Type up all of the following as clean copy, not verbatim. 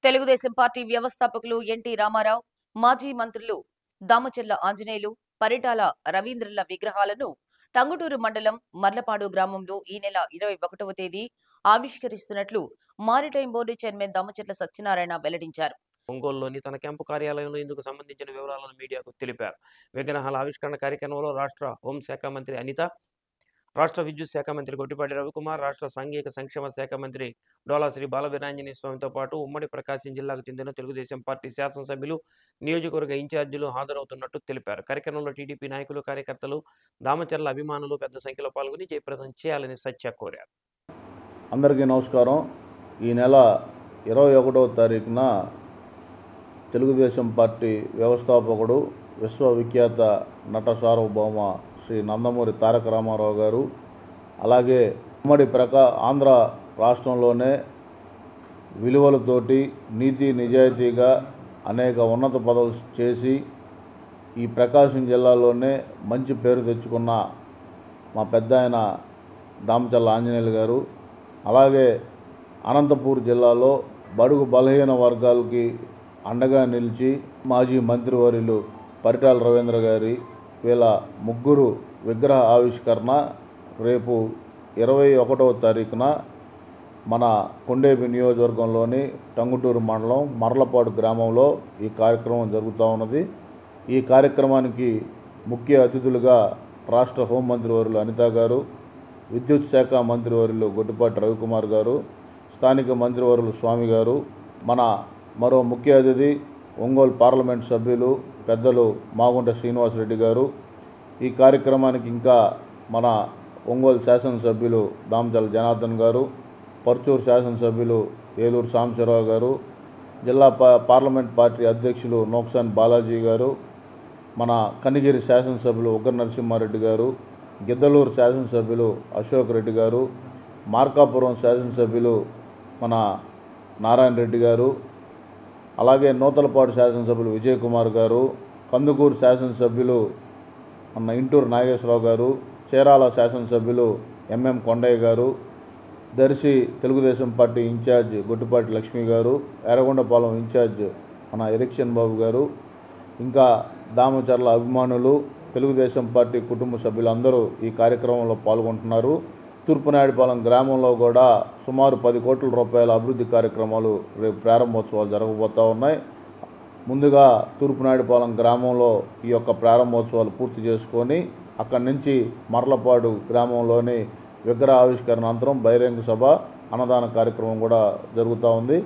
Telugu Desam party వ్యవస్థాపకులు NT Ramarao, మాజీ మంత్రులు దామచర్ల ఆంజనేయులు, పరిటాల రవీంద్రల విగ్రహాలను టంగుటూరు మండలం మర్లపాడు గ్రామంలో ఈ నెల 21వ తేదీ ఆవిష్కరిస్తున్నట్లు maritime board chairman Damacharla Satyanarayana వెల్లడించారు. ఒంగోలులోని తన క్యాంపు కార్యాలయంలో ఇందుకు సంబంధించిన వివరాలను మీడియాకు తెలిపారు. విగ్రహాల ఆవిష్కరణ కార్యక్రమంలో రాష్ట్ర హోంశాఖ మంత్రి అనిత, రాష్ట్ర విద్యుత్ శాఖ మంత్రి గొట్టిపాటి రవికుమార్, రాష్ట్ర సాంఘిక సంక్షేమ శాఖ మంత్రి డోలా శ్రీ బాలవీరాంజనేయ స్వామితో పాటు ఉమ్మడి ప్రకాశం జిల్లాకు చెందిన తెలుగుదేశం పార్టీ శాసనసభ్యులు, నియోజకవర్గ ఇన్ఛార్జీలు హాజరవుతున్నట్టు తెలిపారు. కార్యక్రమంలో టీడీపీ నాయకులు, కార్యకర్తలు, దామచర్ల అభిమానులు పెద్ద సంఖ్యలో పాల్గొని జయప్రదం చేయాలని సత్య కోరారు. అందరికీ నమస్కారం. ఈ నెల 21వ తారీఖున తెలుగుదేశం పార్టీ వ్యవస్థాపకుడు, విశ్వవిఖ్యాత నట సార్వభౌమ శ్రీ నందమూరి తారక రామారావు గారు, అలాగే ఉమ్మడి ఆంధ్ర రాష్ట్రంలోనే విలువలతోటి నీతి నిజాయితీగా అనేక ఉన్నత పదవులు చేసి ఈ ప్రకాశం జిల్లాలోనే మంచి పేరు తెచ్చుకున్న మా పెద్ద ఆయన దామచర్ల ఆంజనేయులు గారు, అలాగే అనంతపూర్ జిల్లాలో బడుగు బలహీన వర్గాలకి అండగా నిలిచి మాజీ మంత్రివర్యులు పరిటాల రవీంద్ర గారి వీళ్ళ ముగ్గురు విగ్రహ ఆవిష్కరణ రేపు 21వ తారీఖున మన కొండేపి నియోజకవర్గంలోని టంగుటూరు మండలం మర్లపాడు గ్రామంలో ఈ కార్యక్రమం జరుగుతూ ఉన్నది. ఈ కార్యక్రమానికి ముఖ్య అతిథులుగా రాష్ట్ర హోంమంత్రివర్యులు అనిత గారు, విద్యుత్ శాఖ మంత్రివర్యులు గొట్టిపాటి రవికుమార్ గారు, స్థానిక మంత్రివర్యులు స్వామి గారు, మన మరో ముఖ్య అతిథి ఒంగోలు పార్లమెంట్ సభ్యులు పెద్దలు మాగుంట శ్రీనివాసరెడ్డి గారు. ఈ కార్యక్రమానికి ఇంకా మన ఒంగోలు శాసనసభ్యులు దామచర్ల జనార్దన్ గారు, పర్చూరు శాసనసభ్యులు ఏలూరు సాంబశివరావు గారు, జిల్లా పార్లమెంట్ పార్టీ అధ్యక్షులు నోక్సాన్ బాలాజీ గారు, మన కనిగిరి శాసనసభ్యులు ఉగ్ర నరసింహారెడ్డి గారు, గిద్దలూరు శాసనసభ్యులు అశోక్ రెడ్డి గారు, మార్కాపురం శాసనసభ్యులు మన నారాయణ రెడ్డి గారు, అలాగే నూతలపాడు శాసనసభ్యులు విజయ్ కుమార్ గారు, కందుకూరు శాసనసభ్యులు మన ఇంటూరు నాగేశ్వరరావు గారు, చీరాల శాసనసభ్యులు ఎంఎం కొండయ్య గారు, దర్శి తెలుగుదేశం పార్టీ ఇన్ఛార్జ్ గొట్టిపాటి లక్ష్మి గారు, ఎర్రగొండపాలెం ఇన్ఛార్జ్ మన ఎరిక్షన్ బాబు గారు, ఇంకా దామచర్ల అభిమానులు, తెలుగుదేశం పార్టీ కుటుంబ సభ్యులందరూ ఈ కార్యక్రమంలో పాల్గొంటున్నారు. తూర్పునాయుడుపాలెం గ్రామంలో కూడా సుమారు 10 కోట్ల రూపాయల అభివృద్ధి కార్యక్రమాలు రేపు ప్రారంభోత్సవాలు జరగబోతూ ఉన్నాయి. ముందుగా తూర్పునాయుడుపాలెం గ్రామంలో ఈ యొక్క ప్రారంభోత్సవాలు పూర్తి చేసుకొని అక్కడి నుంచి మర్లపాడు గ్రామంలోని విగ్రహ ఆవిష్కరణ అనంతరం బహిరంగ సభ, అన్నదాన కార్యక్రమం కూడా జరుగుతూ ఉంది.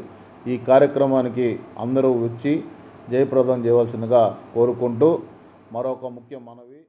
ఈ కార్యక్రమానికి అందరూ వచ్చి జయప్రదం చేయవలసిందిగా కోరుకుంటూ మరొక ముఖ్య మనవి.